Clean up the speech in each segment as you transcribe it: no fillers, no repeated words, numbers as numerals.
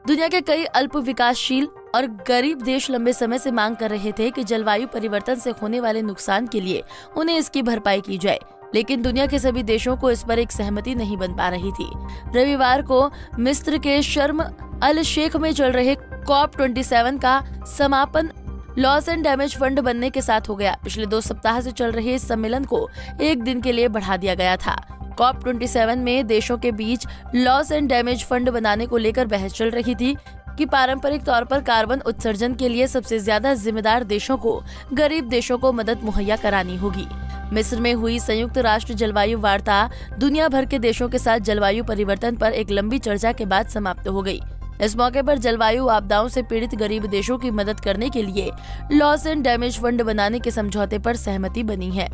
दुनिया के कई अल्प विकासशील और गरीब देश लंबे समय से मांग कर रहे थे कि जलवायु परिवर्तन से होने वाले नुकसान के लिए उन्हें इसकी भरपाई की जाए, लेकिन दुनिया के सभी देशों को इस पर एक सहमति नहीं बन पा रही थी। रविवार को मिस्र के शर्म अल शेख में चल रहे COP27 का समापन लॉस एंड डैमेज फंड बनने के साथ हो गया। पिछले 2 सप्ताह से चल रहे इस सम्मेलन को 1 दिन के लिए बढ़ा दिया गया था। COP27 में देशों के बीच लॉस एंड डैमेज फंड बनाने को लेकर बहस चल रही थी कि पारंपरिक तौर पर कार्बन उत्सर्जन के लिए सबसे ज्यादा जिम्मेदार देशों को गरीब देशों को मदद मुहैया करानी होगी। मिस्र में हुई संयुक्त राष्ट्र जलवायु वार्ता दुनिया भर के देशों के साथ जलवायु परिवर्तन पर एक लंबी चर्चा के बाद समाप्त हो गई। इस मौके पर जलवायु आपदाओं से पीड़ित गरीब देशों की मदद करने के लिए लॉस एंड डैमेज फंड बनाने के समझौते पर सहमति बनी है।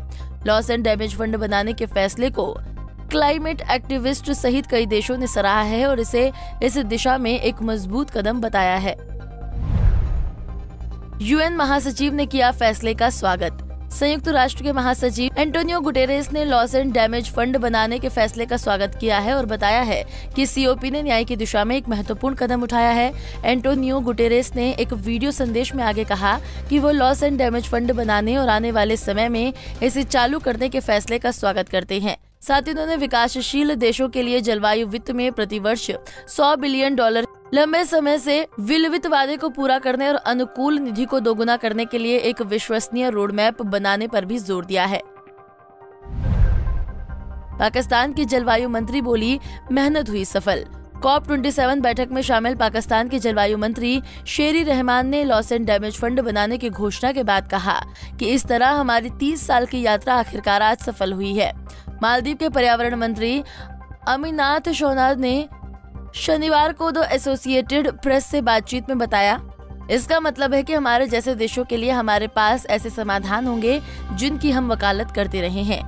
लॉस एंड डैमेज फंड बनाने के फैसले को क्लाइमेट एक्टिविस्ट सहित कई देशों ने सराहा है और इसे इस दिशा में एक मजबूत कदम बताया है। UN महासचिव ने किया फैसले का स्वागत। संयुक्त राष्ट्र के महासचिव एंटोनियो गुटेरेस ने लॉस एंड डैमेज फंड बनाने के फैसले का स्वागत किया है और बताया है कि COP ने न्याय की दिशा में एक महत्वपूर्ण कदम उठाया है। एंटोनियो गुटेरेस ने एक वीडियो संदेश में आगे कहा कि वो लॉस एंड डैमेज फंड बनाने और आने वाले समय में इसे चालू करने के फैसले का स्वागत करते हैं। साथ ही उन्होंने विकासशील देशों के लिए जलवायु वित्त में प्रतिवर्ष $100 बिलियन लंबे समय से विलंबित वादे को पूरा करने और अनुकूल निधि को दोगुना करने के लिए एक विश्वसनीय रोड मैप बनाने पर भी जोर दिया है। पाकिस्तान की जलवायु मंत्री बोली, मेहनत हुई सफल। COP27 बैठक में शामिल पाकिस्तान के जलवायु मंत्री शेरी रहमान ने लॉस एंड डैमेज फंड बनाने की घोषणा के बाद कहा कि इस तरह हमारी 30 साल की यात्रा आखिरकार आज सफल हुई है। मालदीव के पर्यावरण मंत्री अमीनात शोनाद ने शनिवार को द एसोसिएटेड प्रेस से बातचीत में बताया, इसका मतलब है कि हमारे जैसे देशों के लिए हमारे पास ऐसे समाधान होंगे जिनकी हम वकालत करते रहे हैं।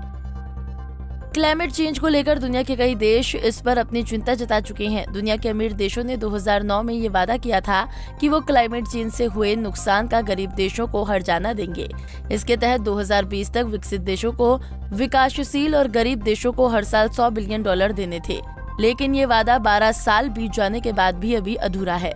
क्लाइमेट चेंज को लेकर दुनिया के कई देश इस पर अपनी चिंता जता चुके हैं। दुनिया के अमीर देशों ने 2009 में ये वादा किया था कि वो क्लाइमेट चेंज से हुए नुकसान का गरीब देशों को हर्जाना देंगे। इसके तहत 2020 तक विकसित देशों को विकासशील और गरीब देशों को हर साल $100 बिलियन देने थे, लेकिन ये वादा 12 साल बीत जाने के बाद भी अभी अधूरा है।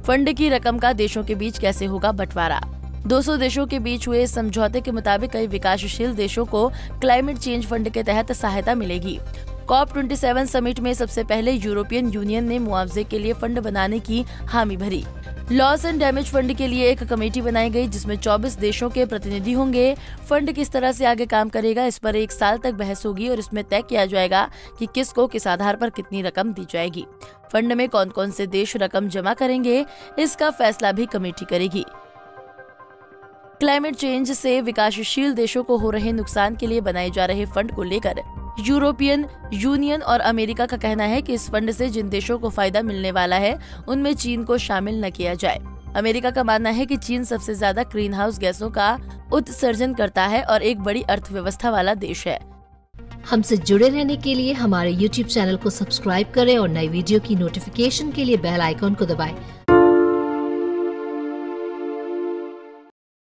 फंड की रकम का देशों के बीच कैसे होगा बंटवारा? 200 देशों के बीच हुए समझौते के मुताबिक कई विकासशील देशों को क्लाइमेट चेंज फंड के तहत सहायता मिलेगी। COP27 समिट में सबसे पहले यूरोपियन यूनियन ने मुआवजे के लिए फंड बनाने की हामी भरी। लॉस एंड डैमेज फंड के लिए एक कमेटी बनाई गई जिसमें 24 देशों के प्रतिनिधि होंगे। फंड किस तरह से आगे काम करेगा, इस पर 1 साल तक बहस होगी और इसमें तय किया जाएगा कि किसको किस आधार पर कितनी रकम दी जाएगी। फंड में कौन कौन से देश रकम जमा करेंगे, इसका फैसला भी कमेटी करेगी। क्लाइमेट चेंज से विकासशील देशों को हो रहे नुकसान के लिए बनाए जा रहे फंड को लेकर यूरोपियन यूनियन और अमेरिका का कहना है कि इस फंड से जिन देशों को फायदा मिलने वाला है उनमें चीन को शामिल न किया जाए। अमेरिका का मानना है कि चीन सबसे ज्यादा ग्रीन हाउस गैसों का उत्सर्जन करता है और एक बड़ी अर्थव्यवस्था वाला देश है। हमसे जुड़े रहने के लिए हमारे YouTube चैनल को सब्सक्राइब करें और नई वीडियो की नोटिफिकेशन के लिए बेल आइकॉन को दबाएं।